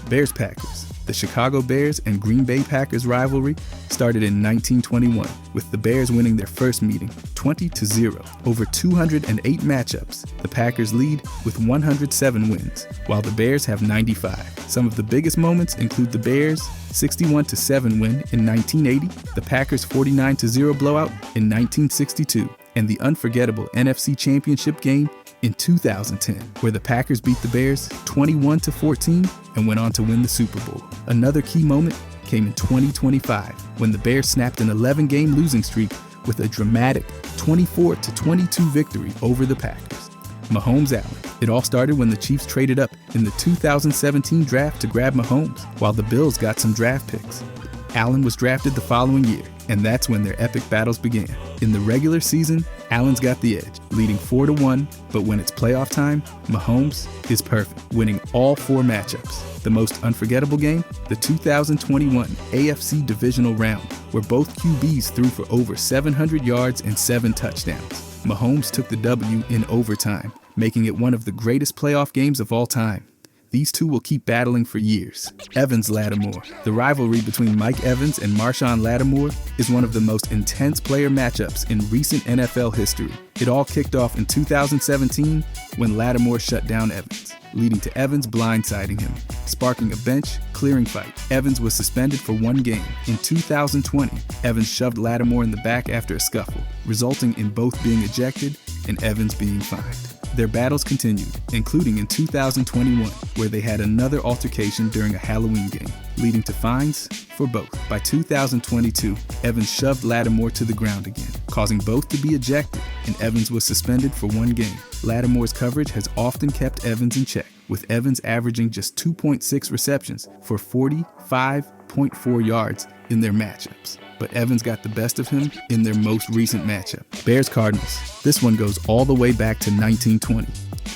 Bears-Packers. The Chicago Bears and Green Bay Packers rivalry started in 1921, with the Bears winning their first meeting 20-0. Over 208 matchups, the Packers lead with 107 wins, while the Bears have 95. Some of the biggest moments include the Bears' 61-7 win in 1980, the Packers' 49-0 blowout in 1962, and the unforgettable NFC Championship game in 2010, where the Packers beat the Bears 21-14 and went on to win the Super Bowl. Another key moment came in 2025, when the Bears snapped an 11-game losing streak with a dramatic 24-22 victory over the Packers. Mahomes Allen. It all started when the Chiefs traded up in the 2017 draft to grab Mahomes, while the Bills got some draft picks. Allen was drafted the following year, and that's when their epic battles began. In the regular season, Allen's got the edge, leading 4-1, but when it's playoff time, Mahomes is perfect, winning all 4 matchups. The most unforgettable game? The 2021 AFC Divisional Round, where both QBs threw for over 700 yards and 7 touchdowns. Mahomes took the W in overtime, making it one of the greatest playoff games of all time. These two will keep battling for years. Evans-Lattimore. The rivalry between Mike Evans and Marshawn Lattimore is one of the most intense player matchups in recent NFL history. It all kicked off in 2017 when Lattimore shut down Evans, leading to Evans blindsiding him, sparking a bench-clearing fight. Evans was suspended for 1 game. In 2020, Evans shoved Lattimore in the back after a scuffle, resulting in both being ejected and Evans being fined. Their battles continued, including in 2021, where they had another altercation during a Halloween game, leading to fines for both. By 2022, Evans shoved Lattimore to the ground again, causing both to be ejected, and Evans was suspended for 1 game. Lattimore's coverage has often kept Evans in check, with Evans averaging just 2.6 receptions for 45.4 yards in their matchups. But Evans got the best of him in their most recent matchup. Bears-Cardinals. This one goes all the way back to 1920.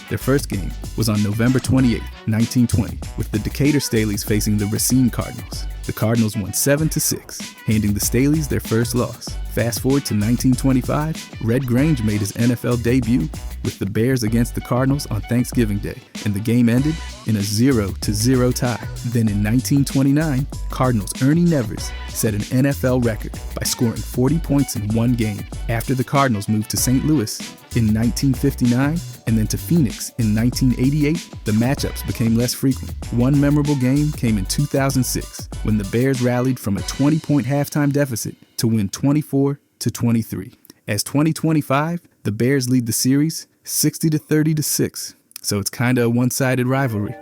Their first game was on November 28, 1920, with the Decatur Staleys facing the Racine Cardinals. The Cardinals won 7-6, handing the Staleys their first loss. Fast forward to 1925, Red Grange made his NFL debut with the Bears against the Cardinals on Thanksgiving Day, and the game ended in a 0-0 tie. Then in 1929, Cardinals Ernie Nevers set an NFL record by scoring 40 points in 1 game. After the Cardinals moved to St. Louis in 1959 and then to Phoenix in 1988, the matchups became less frequent. One memorable game came in 2006 when the Bears rallied from a 20-point halftime deficit to win 24-23. As 2025, the Bears lead the series 60-30-6, so it's kinda a one-sided rivalry.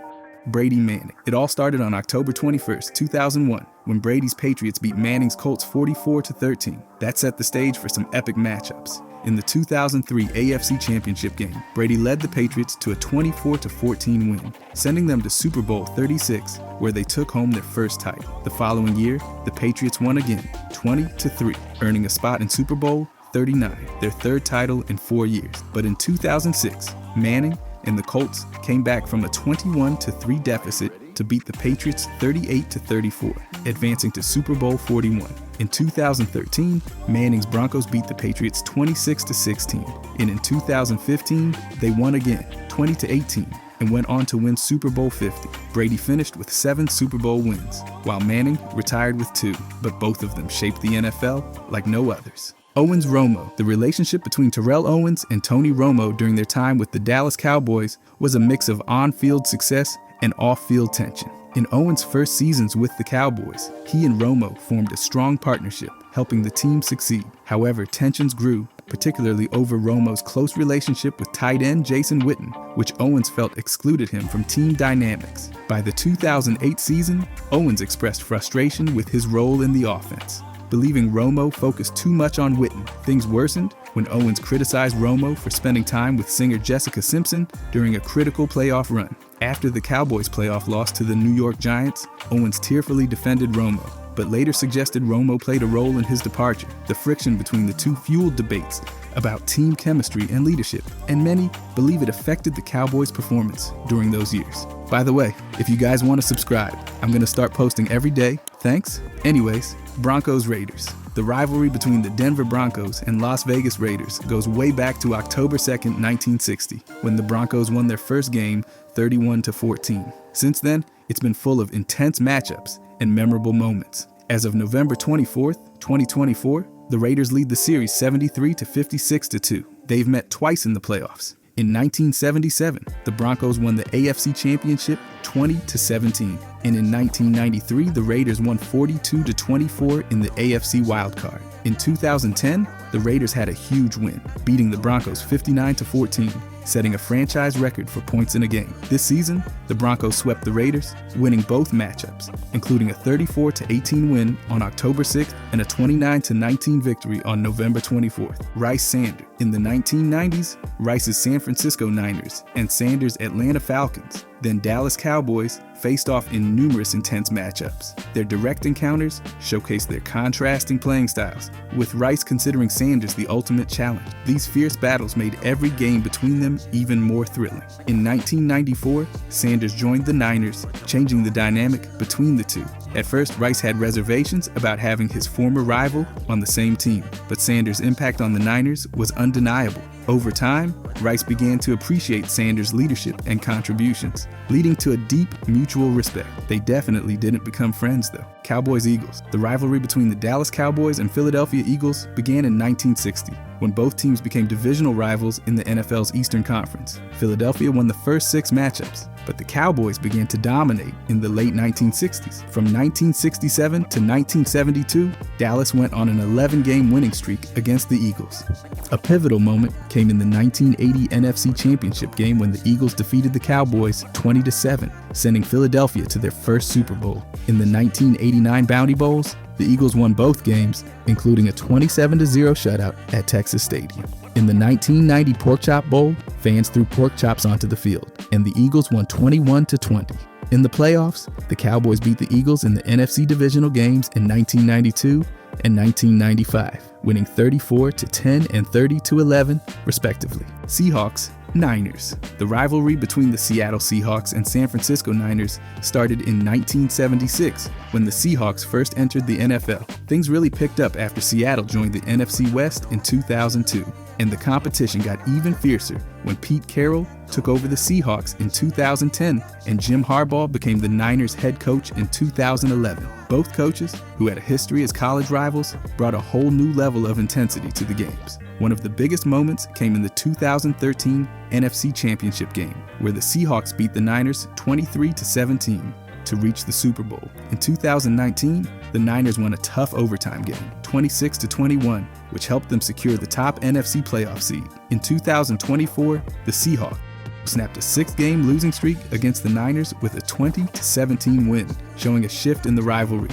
Brady Manning. It all started on October 21st, 2001, when Brady's Patriots beat Manning's Colts 44-13. That set the stage for some epic matchups. In the 2003 AFC Championship game, Brady led the Patriots to a 24-14 win, sending them to Super Bowl 36, where they took home their first title. The following year, the Patriots won again, 20-3, earning a spot in Super Bowl 39, their 3rd title in 4 years. But in 2006, Manning and the Colts came back from a 21-3 deficit to beat the Patriots 38-34, advancing to Super Bowl 41. In 2013, Manning's Broncos beat the Patriots 26-16, and in 2015, they won again, 20-18, and went on to win Super Bowl 50. Brady finished with 7 Super Bowl wins, while Manning retired with 2, but both of them shaped the NFL like no others. Owens-Romo. The relationship between Terrell Owens and Tony Romo during their time with the Dallas Cowboys was a mix of on-field success and off-field tension. In Owens' first seasons with the Cowboys, he and Romo formed a strong partnership, helping the team succeed. However, tensions grew, particularly over Romo's close relationship with tight end Jason Witten, which Owens felt excluded him from team dynamics. By the 2008 season, Owens expressed frustration with his role in the offense, believing Romo focused too much on Witten. Things worsened when Owens criticized Romo for spending time with singer Jessica Simpson during a critical playoff run. After the Cowboys' playoff loss to the New York Giants, Owens tearfully defended Romo, but later suggested Romo played a role in his departure. The friction between the two fueled debates about team chemistry and leadership, and many believe it affected the Cowboys' performance during those years. By the way, if you guys want to subscribe, I'm going to start posting every day. Thanks. Anyways, Broncos-Raiders. The rivalry between the Denver Broncos and Las Vegas Raiders goes way back to October 2nd, 1960, when the Broncos won their first game 31-14. Since then, It's been full of intense matchups and memorable moments. As of November 24th, 2024, the Raiders lead the series 73-56-2. They've met twice in the playoffs. In 1977, the Broncos won the AFC Championship 20-17. And in 1993, the Raiders won 42-24 in the AFC wildcard. In 2010, the Raiders had a huge win, beating the Broncos 59-14, setting a franchise record for points in a game. This season, the Broncos swept the Raiders, winning both matchups, including a 34-18 win on October 6th and a 29-19 victory on November 24th. Rice Sanders. In the 1990s, Rice's San Francisco Niners and Sanders' Atlanta Falcons, then Dallas Cowboys, faced off in numerous intense matchups. Their direct encounters showcased their contrasting playing styles, with Rice considering Sanders the ultimate challenge. These fierce battles made every game between them even more thrilling. In 1994, Sanders joined the Niners, changing the dynamic between the two. At first, Rice had reservations about having his former rival on the same team, but Sanders' impact on the Niners was undeniable. Over time, Rice began to appreciate Sanders' leadership and contributions, leading to a deep mutual respect. They definitely didn't become friends though. Cowboys-Eagles. The rivalry between the Dallas Cowboys and Philadelphia Eagles began in 1960, when both teams became divisional rivals in the NFL's Eastern Conference. Philadelphia won the first 6 matchups, but the Cowboys began to dominate in the late 1960s. From 1967 to 1972, Dallas went on an 11-game winning streak against the Eagles. A pivotal moment came in the 1980 NFC Championship game when the Eagles defeated the Cowboys 20-7, sending Philadelphia to their first Super Bowl. In the 1989 Bounty Bowls, the Eagles won both games, including a 27-0 shutout at Texas Stadium. In the 1990 Pork Chop Bowl, fans threw pork chops onto the field, and the Eagles won 21-20. In the playoffs, the Cowboys beat the Eagles in the NFC divisional games in 1992 and 1995, winning 34-10 and 30-11, respectively. Seahawks, Niners. The rivalry between the Seattle Seahawks and San Francisco Niners started in 1976 when the Seahawks first entered the NFL. Things really picked up after Seattle joined the NFC West in 2002, and the competition got even fiercer when Pete Carroll took over the Seahawks in 2010 and Jim Harbaugh became the Niners head coach in 2011. Both coaches, who had a history as college rivals, brought a whole new level of intensity to the games. One of the biggest moments came in the 2013 NFC Championship game, where the Seahawks beat the Niners 23-17 to reach the Super Bowl. In 2019, the Niners won a tough overtime game, 26-21, which helped them secure the top NFC playoff seed. In 2024, the Seahawks snapped a 6-game losing streak against the Niners with a 20-17 win, showing a shift in the rivalry.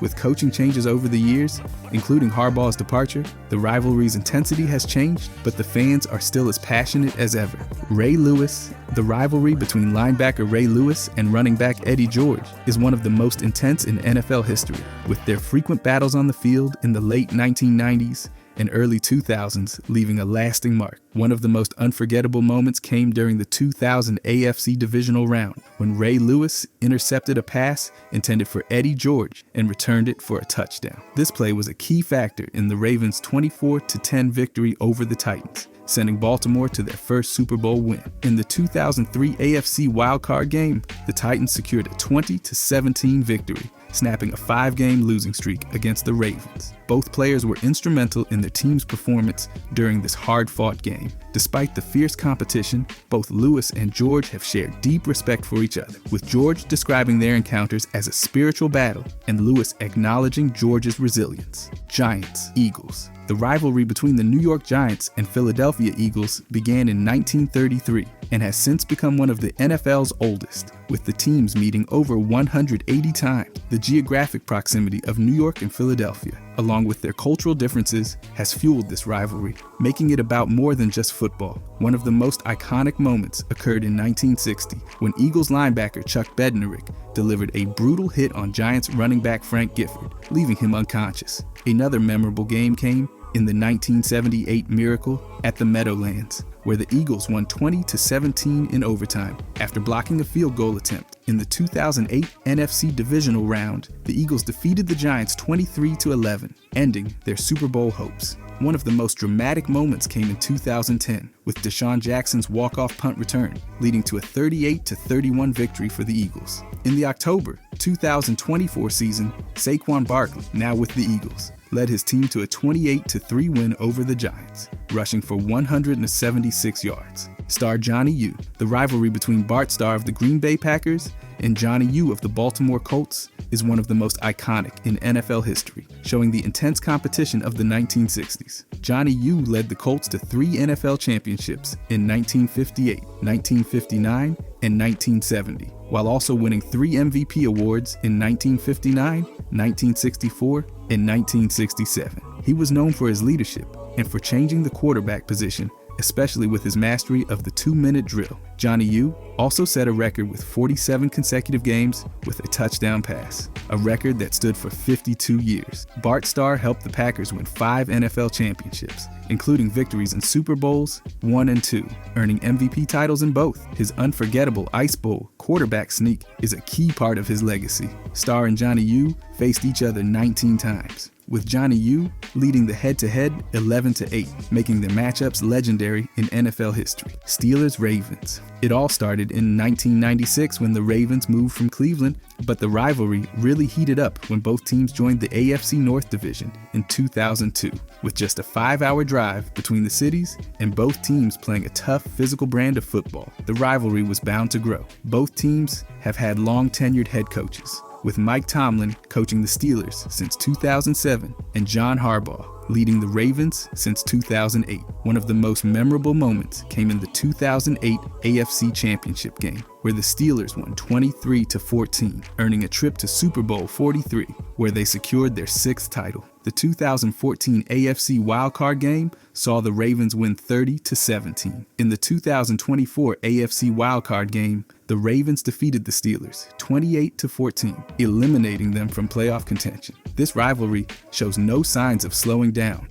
With coaching changes over the years, including Harbaugh's departure, the rivalry's intensity has changed, but the fans are still as passionate as ever. Ray Lewis. The rivalry between linebacker Ray Lewis and running back Eddie George is one of the most intense in NFL history, with their frequent battles on the field in the late 1990s and early 2000s leaving a lasting mark. One of the most unforgettable moments came during the 2000 AFC divisional round when Ray Lewis intercepted a pass intended for Eddie George and returned it for a touchdown. This play was a key factor in the Ravens' 24-10 victory over the Titans, sending Baltimore to their first Super Bowl win. In the 2003 AFC wildcard game, the Titans secured a 20-17 victory, snapping a 5-game losing streak against the Ravens. Both players were instrumental in their team's performance during this hard-fought game. Despite the fierce competition, both Lewis and George have shared deep respect for each other, with George describing their encounters as a spiritual battle and Lewis acknowledging George's resilience. Giants, Eagles. The rivalry between the New York Giants and Philadelphia Eagles began in 1933 and has since become one of the NFL's oldest, with the teams meeting over 180 times. The geographic proximity of New York and Philadelphia, along with their cultural differences, has fueled this rivalry, making it about more than just football. One of the most iconic moments occurred in 1960 when Eagles linebacker Chuck Bednarik delivered a brutal hit on Giants running back Frank Gifford, leaving him unconscious. Another memorable game came in the 1978 Miracle at the Meadowlands, where the Eagles won 20-17 in overtime after blocking a field goal attempt. In the 2008 NFC divisional round, the Eagles defeated the Giants 23-11, ending their Super Bowl hopes. One of the most dramatic moments came in 2010 with Deshaun Jackson's walk-off punt return, leading to a 38-31 victory for the Eagles. In the October 2024 season, Saquon Barkley, now with the Eagles, led his team to a 28-3 win over the Giants, rushing for 176 yards. Star Johnny U, the rivalry between Bart Starr of the Green Bay Packers and Johnny U of the Baltimore Colts, is one of the most iconic in NFL history, showing the intense competition of the 1960s. Johnny U led the Colts to 3 NFL championships in 1958, 1959, and 1970, while also winning 3 MVP awards in 1959, 1964, and 1967. He was known for his leadership and for changing the quarterback position, especially with his mastery of the 2-minute drill. Johnny U also set a record with 47 consecutive games with a touchdown pass, a record that stood for 52 years. Bart Starr helped the Packers win 5 NFL championships, including victories in Super Bowls 1 and 2, earning MVP titles in both. His unforgettable Ice Bowl quarterback sneak is a key part of his legacy. Starr and Johnny U faced each other 19 times, with Johnny U leading the head-to-head 11-8, making their matchups legendary in NFL history. Steelers-Ravens. It all started in 1996 when the Ravens moved from Cleveland, but the rivalry really heated up when both teams joined the AFC North Division in 2002, with just a 5-hour drive between the cities and both teams playing a tough physical brand of football. The rivalry was bound to grow. Both teams have had long-tenured head coaches, with Mike Tomlin coaching the Steelers since 2007 and John Harbaugh leading the Ravens since 2008. One of the most memorable moments came in the 2008 AFC Championship game, where the Steelers won 23-14, earning a trip to Super Bowl 43, where they secured their 6th title. The 2014 AFC wildcard game saw the Ravens win 30-17. In the 2024 AFC wildcard game, the Ravens defeated the Steelers 28-14, eliminating them from playoff contention. This rivalry shows no signs of slowing down.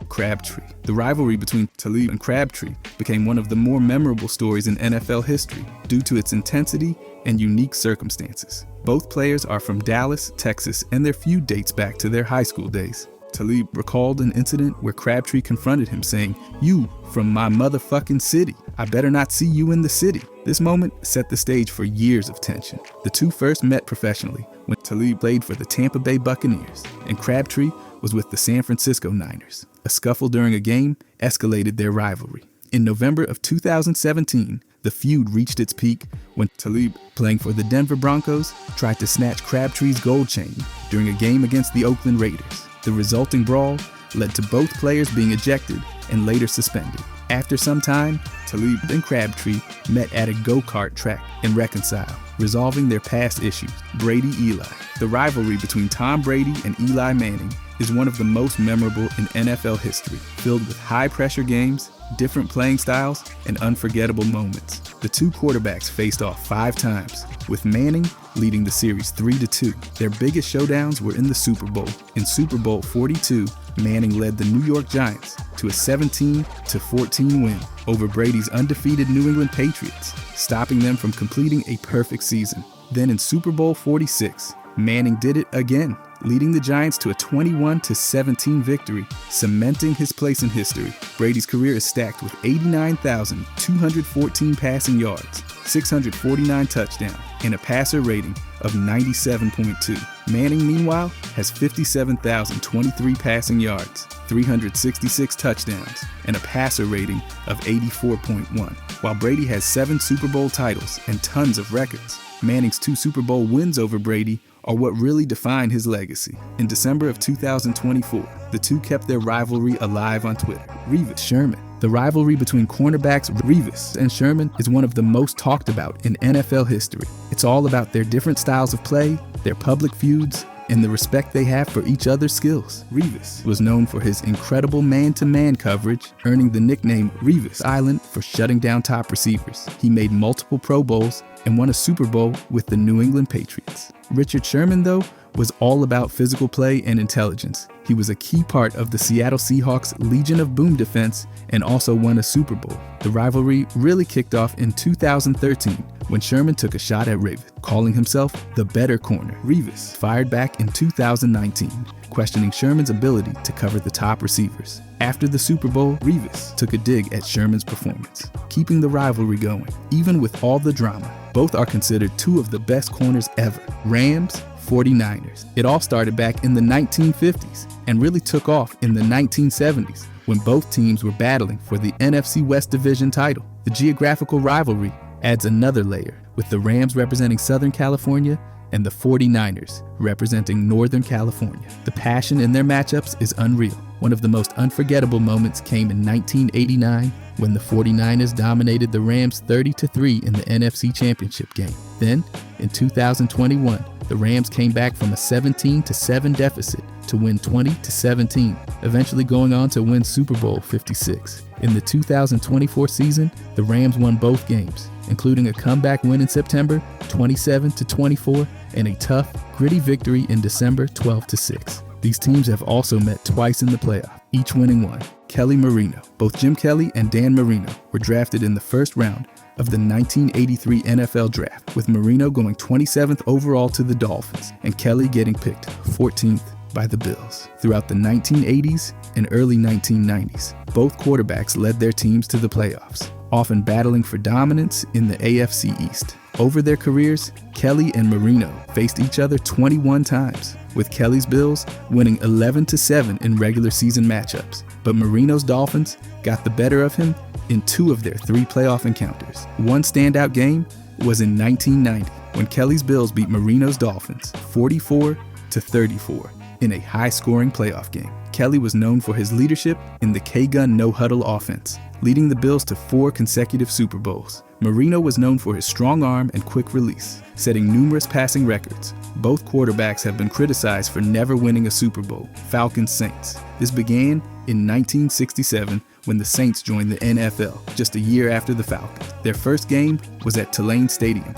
Crabtree. The rivalry between Talib and Crabtree became one of the more memorable stories in NFL history due to its intensity and unique circumstances. Both players are from Dallas, Texas, and their feud dates back to their high school days. Talib recalled an incident where Crabtree confronted him saying, "You from my motherfucking city. I better not see you in the city." This moment set the stage for years of tension. The two first met professionally when Talib played for the Tampa Bay Buccaneers and Crabtree was with the San Francisco Niners. A scuffle during a game escalated their rivalry. In November of 2017, the feud reached its peak when Talib, playing for the Denver Broncos, tried to snatch Crabtree's gold chain during a game against the Oakland Raiders. The resulting brawl led to both players being ejected and later suspended. After some time, Talib and Crabtree met at a go-kart track and reconciled, resolving their past issues. Brady-Eli. The rivalry between Tom Brady and Eli Manning is one of the most memorable in NFL history, filled with high-pressure games, different playing styles, and unforgettable moments. The two quarterbacks faced off 5 times, with Manning leading the series 3-2. Their biggest showdowns were in the Super Bowl. In Super Bowl 42, Manning led the New York Giants to a 17-14 win over Brady's undefeated New England Patriots, stopping them from completing a perfect season. Then in Super Bowl 46, Manning did it again, leading the Giants to a 21-17 victory, cementing his place in history. Brady's career is stacked with 89,214 passing yards, 649 touchdowns, and a passer rating of 97.2. Manning, meanwhile, has 57,023 passing yards, 366 touchdowns, and a passer rating of 84.1. While Brady has 7 Super Bowl titles and tons of records, Manning's 2 Super Bowl wins over Brady are what really define his legacy. In December of 2024, the two kept their rivalry alive on Twitter. Revis Sherman. The rivalry between cornerbacks Revis and Sherman is one of the most talked about in NFL history. It's all about their different styles of play, their public feuds, and the respect they have for each other's skills. Revis was known for his incredible man-to-man coverage, earning the nickname Revis Island for shutting down top receivers. He made multiple Pro Bowls and won a Super Bowl with the New England Patriots. Richard Sherman, though, was all about physical play and intelligence. He was a key part of the Seattle Seahawks' Legion of Boom defense and also won a Super Bowl. The rivalry really kicked off in 2013 when Sherman took a shot at Revis, calling himself the better corner. Revis fired back in 2019, questioning Sherman's ability to cover the top receivers. After the Super Bowl, Revis took a dig at Sherman's performance, keeping the rivalry going. Even with all the drama, both are considered two of the best corners ever. Rams, 49ers. It all started back in the 1950s and really took off in the 1970s when both teams were battling for the NFC West Division title. The geographical rivalry adds another layer, with the Rams representing Southern California and the 49ers representing Northern California. The passion in their matchups is unreal. One of the most unforgettable moments came in 1989 when the 49ers dominated the Rams 30-3 in the NFC Championship game. Then, in 2021, the Rams came back from a 17-7 deficit to win 20-17, eventually going on to win Super Bowl 56. In the 2024 season, the Rams won both games, including a comeback win in September 27-24 and a tough, gritty victory in December 12-6. These teams have also met twice in the playoff, each winning one. Kelly Marino. Both Jim Kelly and Dan Marino were drafted in the first round of the 1983 NFL Draft, with Marino going 27th overall to the Dolphins and Kelly getting picked 14th by the Bills. Throughout the 1980s and early 1990s, both quarterbacks led their teams to the playoffs, often battling for dominance in the AFC East. Over their careers, Kelly and Marino faced each other 21 times, with Kelly's Bills winning 11-7 in regular season matchups. But Marino's Dolphins got the better of him in 2 of their 3 playoff encounters. One standout game was in 1990, when Kelly's Bills beat Marino's Dolphins 44-34 in a high-scoring playoff game. Kelly was known for his leadership in the K-Gun no-huddle offense, leading the Bills to 4 consecutive Super Bowls. Marino was known for his strong arm and quick release, setting numerous passing records. Both quarterbacks have been criticized for never winning a Super Bowl. Falcons-Saints. This began in 1967 when the Saints joined the NFL, just a year after the Falcons. Their first game was at Tulane Stadium,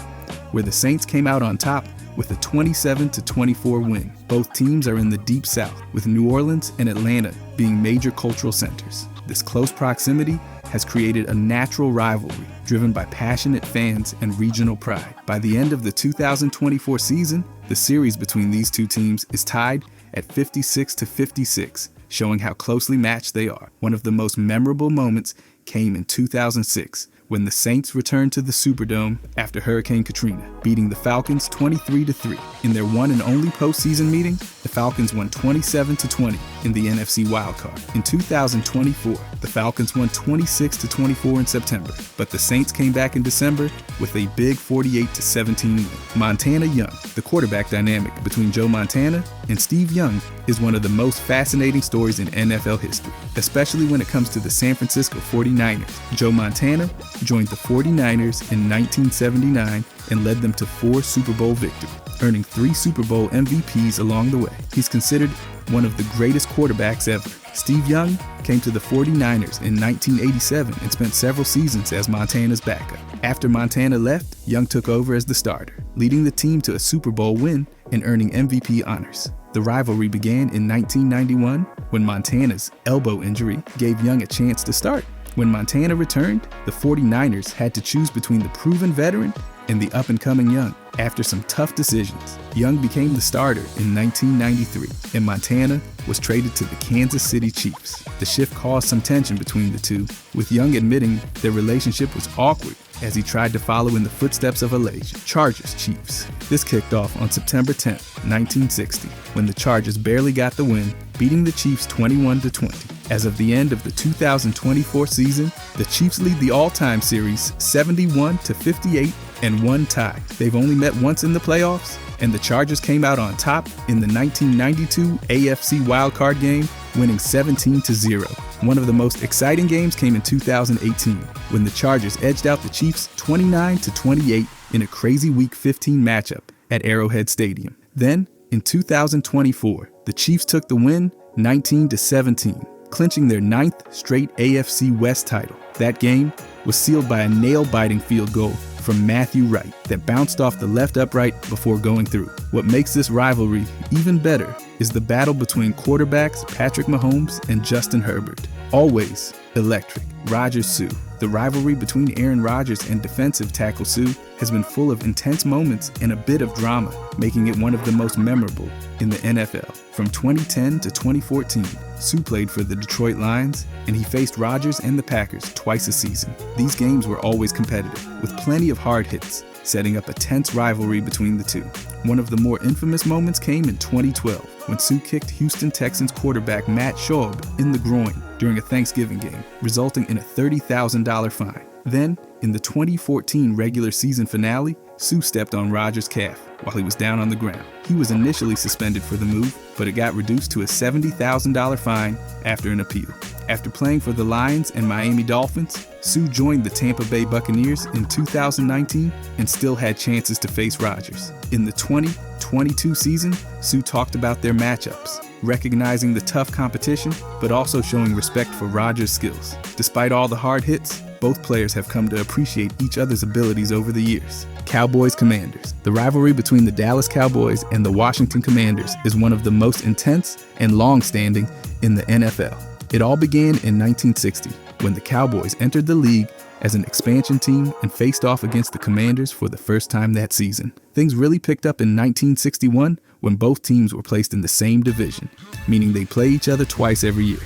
where the Saints came out on top with a 27-24 win. Both teams are in the Deep South, with New Orleans and Atlanta being major cultural centers. This close proximity has created a natural rivalry driven by passionate fans and regional pride. By the end of the 2024 season, the series between these two teams is tied at 56-56, showing how closely matched they are. One of the most memorable moments came in 2006, when the Saints returned to the Superdome after Hurricane Katrina, beating the Falcons 23-3. In their one and only postseason meeting, the Falcons won 27-20 in the NFC wildcard. In 2024, the Falcons won 26-24 in September, but the Saints came back in December with a big 48-17 win. Montana Young. The quarterback dynamic between Joe Montana and Steve Young is one of the most fascinating stories in NFL history, especially when it comes to the San Francisco 49ers. Joe Montana joined the 49ers in 1979 and led them to 4 Super Bowl victories, earning 3 Super Bowl MVPs along the way. He's considered one of the greatest quarterbacks ever. Steve Young came to the 49ers in 1987 and spent several seasons as Montana's backup. After Montana left, Young took over as the starter, leading the team to a Super Bowl win and earning MVP honors. The rivalry began in 1991 when Montana's elbow injury gave Young a chance to start. When Montana returned, the 49ers had to choose between the proven veteran and the up-and-coming Young. After some tough decisions, Young became the starter in 1993, and Montana was traded to the Kansas City Chiefs. The shift caused some tension between the two, with Young admitting their relationship was awkward as he tried to follow in the footsteps of a legend, Chargers Chiefs. This kicked off on September 10, 1960, when the Chargers barely got the win, beating the Chiefs 21-20. As of the end of the 2024 season, the Chiefs lead the all-time series 71-58 and 1 tie. They've only met once in the playoffs, and the Chargers came out on top in the 1992 AFC wildcard game, winning 17-0. One of the most exciting games came in 2018, when the Chargers edged out the Chiefs 29-28 in a crazy Week 15 matchup at Arrowhead Stadium. Then, in 2024, the Chiefs took the win 19-17, clinching their 9th straight AFC West title. That game was sealed by a nail-biting field goal from Matthew Wright that bounced off the left upright before going through. What makes this rivalry even better is the battle between quarterbacks Patrick Mahomes and Justin Herbert. Always electric. Rodgers-Sue. The rivalry between Aaron Rodgers and defensive tackle Sue has been full of intense moments and a bit of drama, making it one of the most memorable in the NFL. From 2010 to 2014, Sue played for the Detroit Lions, and he faced Rodgers and the Packers twice a season. These games were always competitive, with plenty of hard hits, setting up a tense rivalry between the two. One of the more infamous moments came in 2012, when Sue kicked Houston Texans quarterback Matt Schaub in the groin during a Thanksgiving game, resulting in a $30,000 fine. Then, in the 2014 regular season finale, Sue stepped on Rodgers' calf while he was down on the ground. He was initially suspended for the move, but it got reduced to a $70,000 fine after an appeal. After playing for the Lions and Miami Dolphins, Sue joined the Tampa Bay Buccaneers in 2019 and still had chances to face Rodgers. In the 2022 season, Sue talked about their matchups, recognizing the tough competition, but also showing respect for Rodgers' skills. Despite all the hard hits, both players have come to appreciate each other's abilities over the years. Cowboys-Commanders. The rivalry between the Dallas Cowboys and the Washington Commanders is one of the most intense and long-standing in the NFL. It all began in 1960, when the Cowboys entered the league as an expansion team and faced off against the Commanders for the first time that season. Things really picked up in 1961 when both teams were placed in the same division, meaning they play each other twice every year.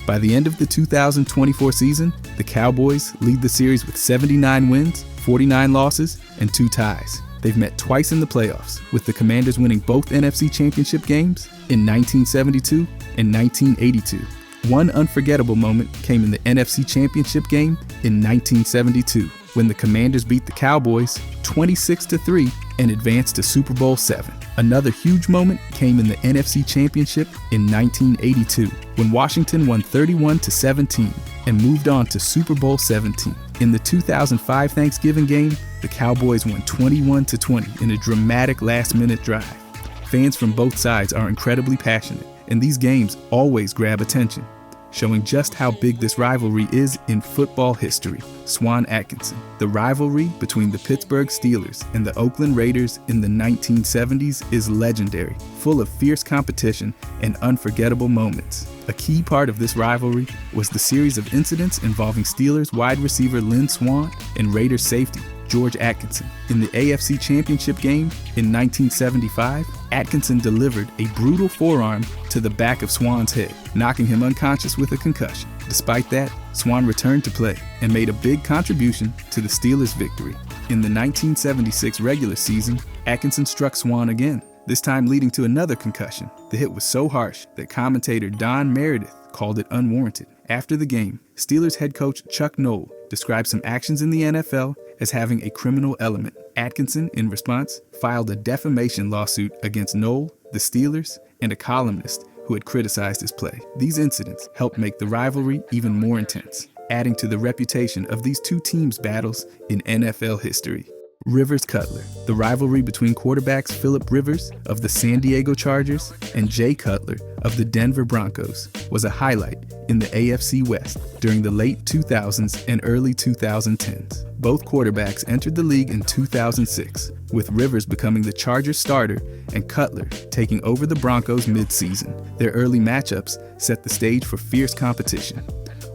By the end of the 2024 season, the Cowboys lead the series with 79 wins, 49 losses, and 2 ties. They've met twice in the playoffs, with the Commanders winning both NFC Championship games in 1972 and 1982. One unforgettable moment came in the NFC Championship game in 1972, when the Commanders beat the Cowboys 26-3 and advanced to Super Bowl VII. Another huge moment came in the NFC Championship in 1982, when Washington won 31-17 and moved on to Super Bowl XVII. In the 2005 Thanksgiving game, the Cowboys won 21-20 in a dramatic last-minute drive. Fans from both sides are incredibly passionate, and these games always grab attention, showing just how big this rivalry is in football history. Swan Atkinson. The rivalry between the Pittsburgh Steelers and the Oakland Raiders in the 1970s is legendary, full of fierce competition and unforgettable moments. A key part of this rivalry was the series of incidents involving Steelers wide receiver Lynn Swann and Raiders safety George Atkinson. In the AFC Championship game in 1975, Atkinson delivered a brutal forearm to the back of Swann's head, knocking him unconscious with a concussion. Despite that, Swann returned to play and made a big contribution to the Steelers' victory. In the 1976 regular season, Atkinson struck Swann again, this time leading to another concussion. The hit was so harsh that commentator Don Meredith called it unwarranted. After the game, Steelers head coach Chuck Noll described some actions in the NFL as having a criminal element. Atkinson, in response, filed a defamation lawsuit against Noll, the Steelers, and a columnist who had criticized his play. These incidents helped make the rivalry even more intense, adding to the reputation of these two teams' battles in NFL history. Rivers-Cutler. The rivalry between quarterbacks Philip Rivers of the San Diego Chargers and Jay Cutler of the Denver Broncos was a highlight in the AFC West during the late 2000s and early 2010s. Both quarterbacks entered the league in 2006, with Rivers becoming the Chargers starter and Cutler taking over the Broncos mid-season. Their early matchups set the stage for fierce competition.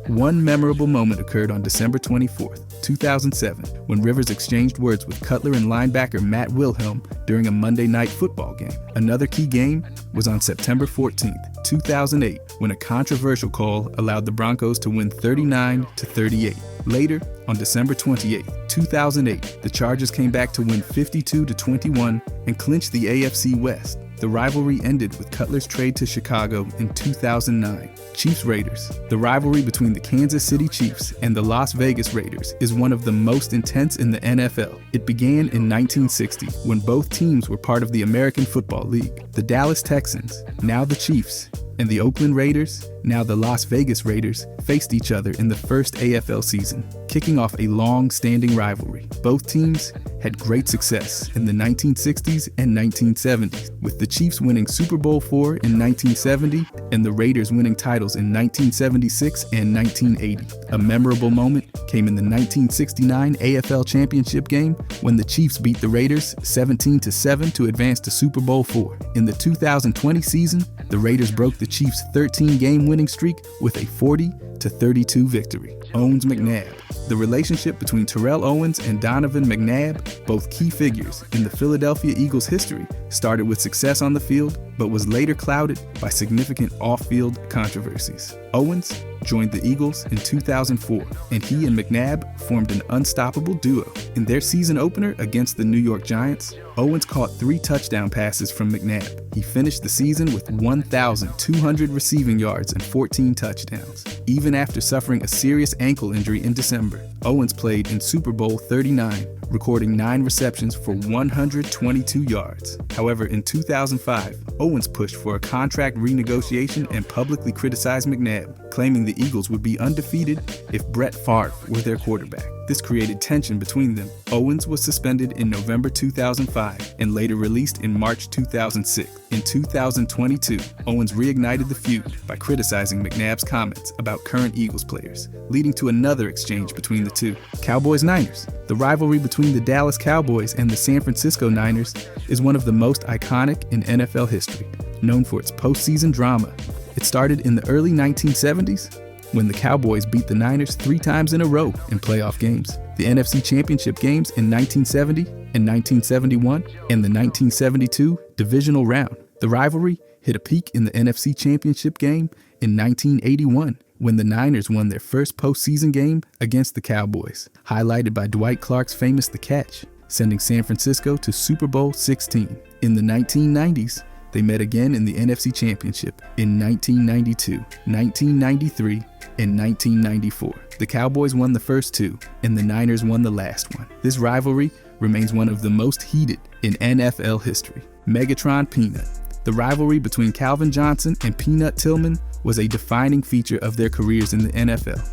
One memorable moment occurred on December 24th, 2007, when Rivers exchanged words with Cutler and linebacker Matt Wilhelm during a Monday Night Football game. Another key game was on September 14th, 2008, when a controversial call allowed the Broncos to win 39-38. Later, on December 28th, 2008, the Chargers came back to win 52-21 and clinched the AFC West. The rivalry ended with Cutler's trade to Chicago in 2009. Chiefs-Raiders. The rivalry between the Kansas City Chiefs and the Las Vegas Raiders is one of the most intense in the NFL. It began in 1960 when both teams were part of the American Football League. The Dallas Texans, now the Chiefs, and the Oakland Raiders, now the Las Vegas Raiders, faced each other in the first AFL season, kicking off a long-standing rivalry. Both teams had great success in the 1960s and 1970s, with the Chiefs winning Super Bowl IV in 1970 and the Raiders winning titles in 1976 and 1980. A memorable moment came in the 1969 AFL Championship game when the Chiefs beat the Raiders 17-7 to advance to Super Bowl IV. In the 2020 season, the Raiders broke the Chiefs' 13-game winning streak with a 40-32 victory. Owens McNabb. The relationship between Terrell Owens and Donovan McNabb, both key figures in the Philadelphia Eagles' history, started with success on the field, but was later clouded by significant off-field controversies. Owens joined the Eagles in 2004, and he and McNabb formed an unstoppable duo. In their season opener against the New York Giants, Owens caught 3 touchdown passes from McNabb. He finished the season with 1,200 receiving yards and 14 touchdowns. Even after suffering a serious ankle injury in December, Owens played in Super Bowl 39, recording 9 receptions for 122 yards. However, in 2005, Owens pushed for a contract renegotiation and publicly criticized McNabb, claiming the Eagles would be undefeated if Brett Favre were their quarterback. This created tension between them. Owens was suspended in November 2005 and later released in March 2006. In 2022, Owens reignited the feud by criticizing McNabb's comments about current Eagles players, leading to another exchange between the two. Cowboys-Niners. The rivalry between the Dallas Cowboys and the San Francisco Niners is one of the most iconic in NFL history, known for its postseason drama. It started in the early 1970s, when the Cowboys beat the Niners 3 times in a row in playoff games. The NFC Championship games in 1970 and 1971 and the 1972 divisional round. The rivalry hit a peak in the NFC Championship game in 1981 when the Niners won their first postseason game against the Cowboys, highlighted by Dwight Clark's famous The Catch, sending San Francisco to Super Bowl 16. In the 1990s, they met again in the NFC Championship in 1992, 1993, and 1994. The Cowboys won the first 2, and the Niners won the last one. This rivalry remains one of the most heated in NFL history. Megatron Peanut. The rivalry between Calvin Johnson and Peanut Tillman was a defining feature of their careers in the NFL.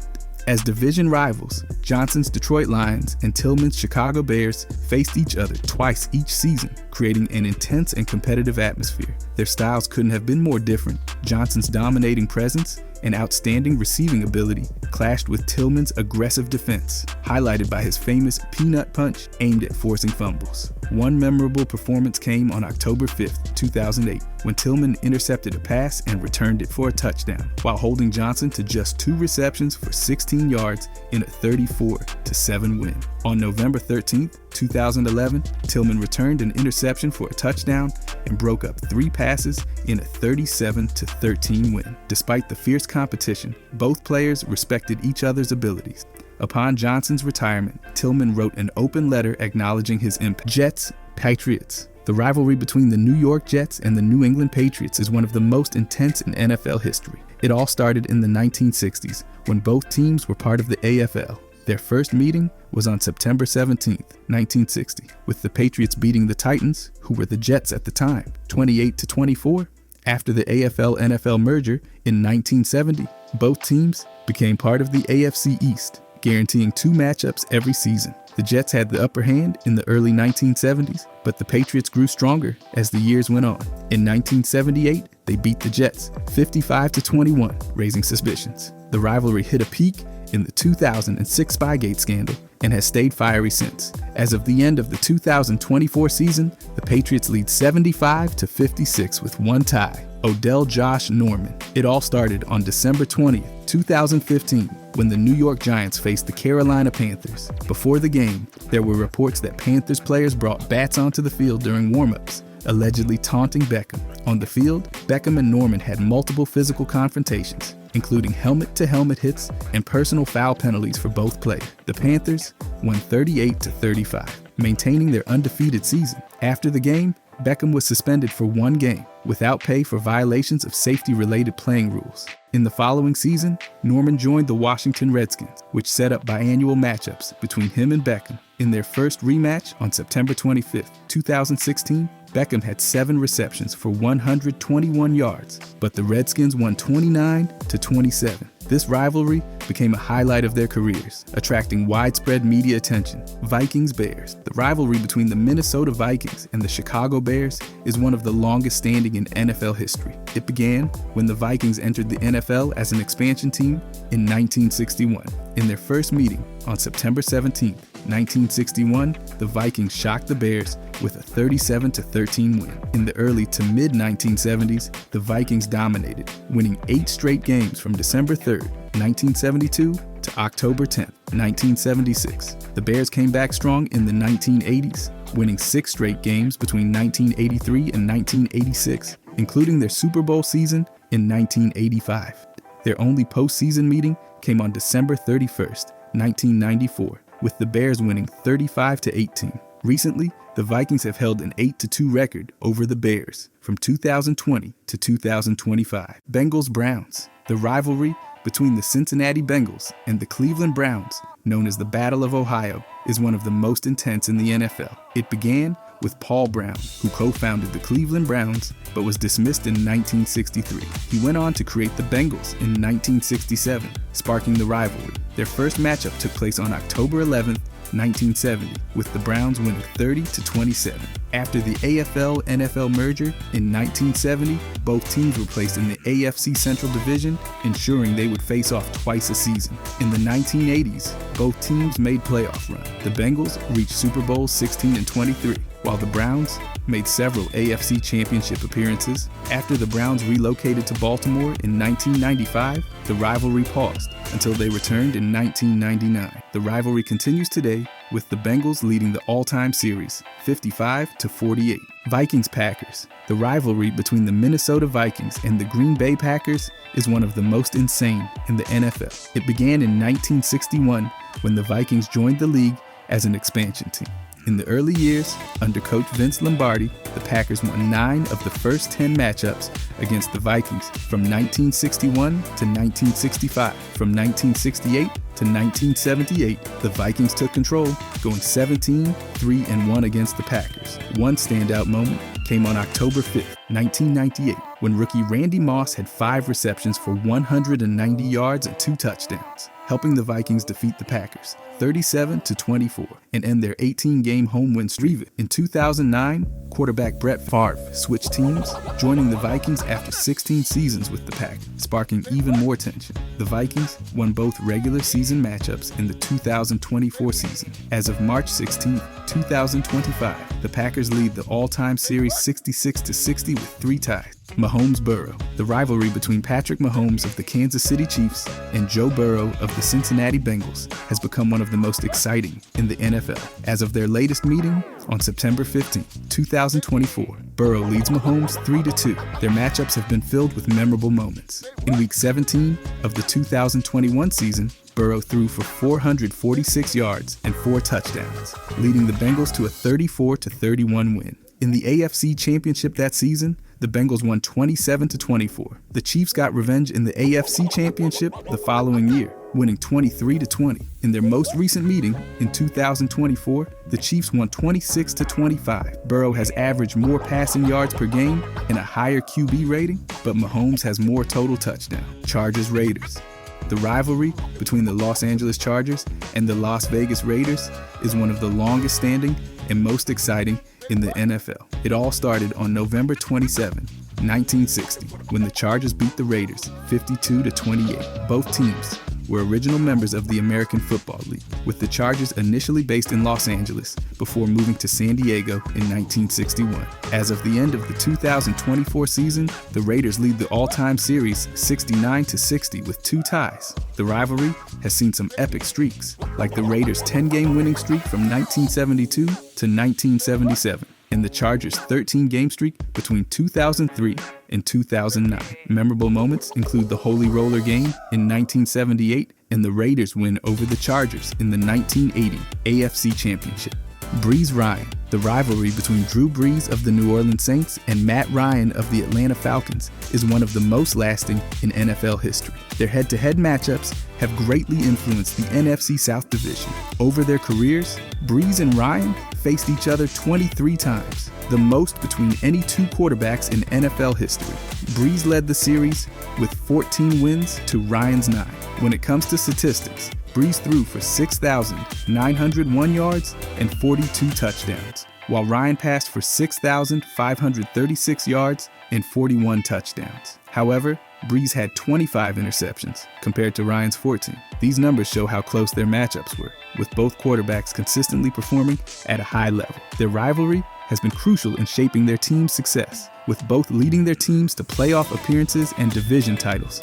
As division rivals, Johnson's Detroit Lions and Tillman's Chicago Bears faced each other twice each season, creating an intense and competitive atmosphere. Their styles couldn't have been more different. Johnson's dominating presence and outstanding receiving ability clashed with Tillman's aggressive defense, highlighted by his famous peanut punch aimed at forcing fumbles. One memorable performance came on October 5th, 2008, when Tillman intercepted a pass and returned it for a touchdown, while holding Johnson to just 2 receptions for 16 yards in a 34-7 win. On November 13th, 2011, Tillman returned an interception for a touchdown and broke up 3 passes in a 37-13 win. Despite the fierce competition, both players respected each other's abilities. Upon Johnson's retirement, Tillman wrote an open letter acknowledging his impact. Jets, Patriots. The rivalry between the New York Jets and the New England Patriots is one of the most intense in NFL history. It all started in the 1960s, when both teams were part of the AFL. Their first meeting was on September 17, 1960, with the Patriots beating the Titans, who were the Jets at the time, 28-24. After the AFL-NFL merger in 1970, both teams became part of the AFC East, guaranteeing 2 matchups every season. The Jets had the upper hand in the early 1970s, but the Patriots grew stronger as the years went on. In 1978, they beat the Jets 55-21, raising suspicions. The rivalry hit a peak in the 2006 Spygate scandal and has stayed fiery since. As of the end of the 2024 season, the Patriots lead 75-56 with 1 tie. Odell Josh Norman. It all started on December 20th, 2015, when the New York Giants faced the Carolina Panthers. Before the game, there were reports that Panthers players brought bats onto the field during warm-ups, allegedly taunting Beckham. On the field, Beckham and Norman had multiple physical confrontations, including helmet-to-helmet hits and personal foul penalties for both players. The Panthers won 38-35, maintaining their undefeated season. After the game, Beckham was suspended for 1 game without pay for violations of safety-related playing rules. In the following season, Norman joined the Washington Redskins, which set up biannual matchups between him and Beckham. In their first rematch on September 25, 2016, Beckham had 7 receptions for 121 yards, but the Redskins won 29-27. This rivalry became a highlight of their careers, attracting widespread media attention. Vikings-Bears. The rivalry between the Minnesota Vikings and the Chicago Bears is one of the longest standing in NFL history. It began when the Vikings entered the NFL as an expansion team in 1961. In their first meeting on September 17, 1961, the Vikings shocked the Bears with a 37-13 win. In the early to mid-1970s, the Vikings dominated, winning 8 straight games from December 3, 1972 to October 10, 1976. The Bears came back strong in the 1980s, winning 6 straight games between 1983 and 1986, including their Super Bowl season in 1985. Their only postseason meeting came on December 31st, 1994, with the Bears winning 35-18. Recently, the Vikings have held an 8-2 record over the Bears from 2020 to 2025. Bengals-Browns. The rivalry between the Cincinnati Bengals and the Cleveland Browns, known as the Battle of Ohio, is one of the most intense in the NFL. It began with Paul Brown, who co-founded the Cleveland Browns but was dismissed in 1963. He went on to create the Bengals in 1967, sparking the rivalry. Their first matchup took place on October 11, 1970, with the Browns winning 30-27. After the AFL-NFL merger in 1970, both teams were placed in the AFC Central Division, ensuring they would face off twice a season. In the 1980s, both teams made playoff runs. The Bengals reached Super Bowls 16 and 23, while the Browns made several AFC Championship appearances. After the Browns relocated to Baltimore in 1995, the rivalry paused until they returned in 1999. The rivalry continues today, with the Bengals leading the all-time series, 55-48. Vikings-Packers. The rivalry between the Minnesota Vikings and the Green Bay Packers is one of the most insane in the NFL. It began in 1961 when the Vikings joined the league as an expansion team. In the early years, under coach Vince Lombardi, the Packers won 9 of the first 10 matchups against the Vikings from 1961 to 1965. From 1968 to 1978, the Vikings took control, going 17-3-1 against the Packers. One standout moment came on October 5th, 1998, when rookie Randy Moss had 5 receptions for 190 yards and 2 touchdowns, helping the Vikings defeat the Packers 37-24 and end their 18-game home win streak. In 2009, quarterback Brett Favre switched teams, joining the Vikings after 16 seasons with the Pack, sparking even more tension. The Vikings won both regular season matchups in the 2024 season. As of March 16, 2025, the Packers lead the all-time series 66-60 with 3 ties. Mahomes-Burrow. The rivalry between Patrick Mahomes of the Kansas City Chiefs and Joe Burrow of the Cincinnati Bengals has become one of the most exciting in the NFL. As of their latest meeting on September 15, 2024, Burrow leads Mahomes 3-2. Their matchups have been filled with memorable moments. In Week 17 of the 2021 season, Burrow threw for 446 yards and 4 touchdowns, leading the Bengals to a 34-31 win. In the AFC Championship that season, the Bengals won 27-24. The Chiefs got revenge in the AFC Championship the following year, winning 23-20. In their most recent meeting in 2024, the Chiefs won 26-25. Burrow has averaged more passing yards per game and a higher QB rating, but Mahomes has more total touchdowns. Chargers-Raiders. The rivalry between the Los Angeles Chargers and the Las Vegas Raiders is one of the longest standing and most exciting in the NFL. It all started on November 27, 1960, when the Chargers beat the Raiders 52-28. Both teams were original members of the American Football League, with the Chargers initially based in Los Angeles before moving to San Diego in 1961. As of the end of the 2024 season, the Raiders lead the all-time series 69-60 with 2 ties. The rivalry has seen some epic streaks, like the Raiders' 10-game winning streak from 1972 to 1977. And the Chargers' 13-game streak between 2003 and 2009. Memorable moments include the Holy Roller game in 1978 and the Raiders' win over the Chargers in the 1980 AFC Championship. Breeze Ryan. The rivalry between Drew Brees of the New Orleans Saints and Matt Ryan of the Atlanta Falcons is one of the most lasting in NFL history. Their head-to-head matchups have greatly influenced the NFC South Division. Over their careers, Brees and Ryan faced each other 23 times, the most between any two quarterbacks in NFL history. Brees led the series with 14 wins to Ryan's 9. When it comes to statistics, Brees threw for 6,901 yards and 42 touchdowns, while Ryan passed for 6,536 yards and 41 touchdowns. However, Brees had 25 interceptions compared to Ryan's 14. These numbers show how close their matchups were, with both quarterbacks consistently performing at a high level. Their rivalry has been crucial in shaping their team's success, with both leading their teams to playoff appearances and division titles.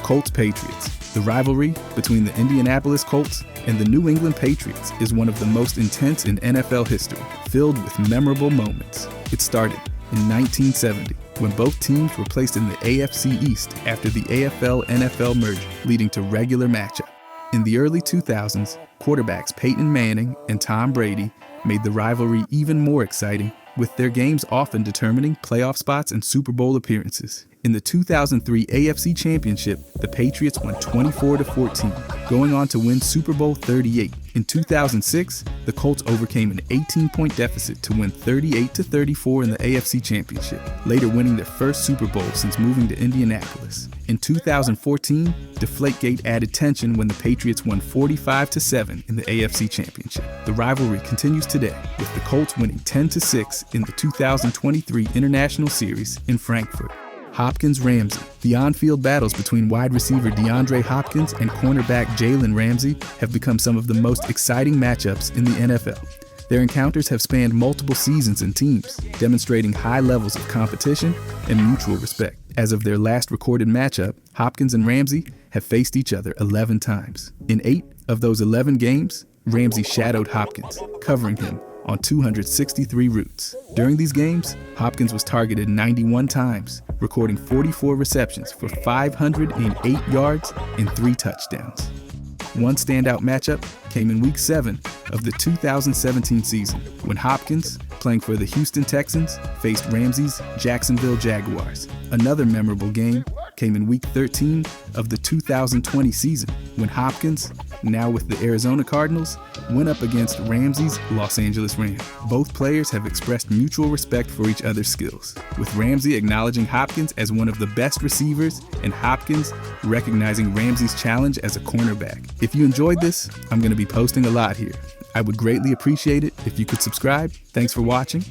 Colts-Patriots. The rivalry between the Indianapolis Colts and the New England Patriots is one of the most intense in NFL history, filled with memorable moments. It started in 1970, when both teams were placed in the AFC East after the AFL-NFL merger, leading to regular matchup. In the early 2000s, quarterbacks Peyton Manning and Tom Brady made the rivalry even more exciting, with their games often determining playoff spots and Super Bowl appearances. In the 2003 AFC Championship, the Patriots won 24-14, going on to win Super Bowl 38. In 2006, the Colts overcame an 18-point deficit to win 38-34 in the AFC Championship, later winning their first Super Bowl since moving to Indianapolis. In 2014, Deflategate added tension when the Patriots won 45-7 in the AFC Championship. The rivalry continues today, with the Colts winning 10-6 in the 2023 International Series in Frankfurt. Hopkins-Ramsey. The on-field battles between wide receiver DeAndre Hopkins and cornerback Jalen Ramsey have become some of the most exciting matchups in the NFL. Their encounters have spanned multiple seasons and teams, demonstrating high levels of competition and mutual respect. As of their last recorded matchup, Hopkins and Ramsey have faced each other 11 times. In 8 of those 11 games, Ramsey shadowed Hopkins, covering him on 263 routes. During these games, Hopkins was targeted 91 times, recording 44 receptions for 508 yards and 3 touchdowns. One standout matchup came in Week 7 of the 2017 season, when Hopkins, playing for the Houston Texans, faced Ramsey's Jacksonville Jaguars. Another memorable game came in Week 13 of the 2020 season, when Hopkins, now with the Arizona Cardinals, went up against Ramsey's Los Angeles Rams. Both players have expressed mutual respect for each other's skills, with Ramsey acknowledging Hopkins as one of the best receivers and Hopkins recognizing Ramsey's challenge as a cornerback. If you enjoyed this, I'm going to be posting a lot here. I would greatly appreciate it if you could subscribe. Thanks for watching,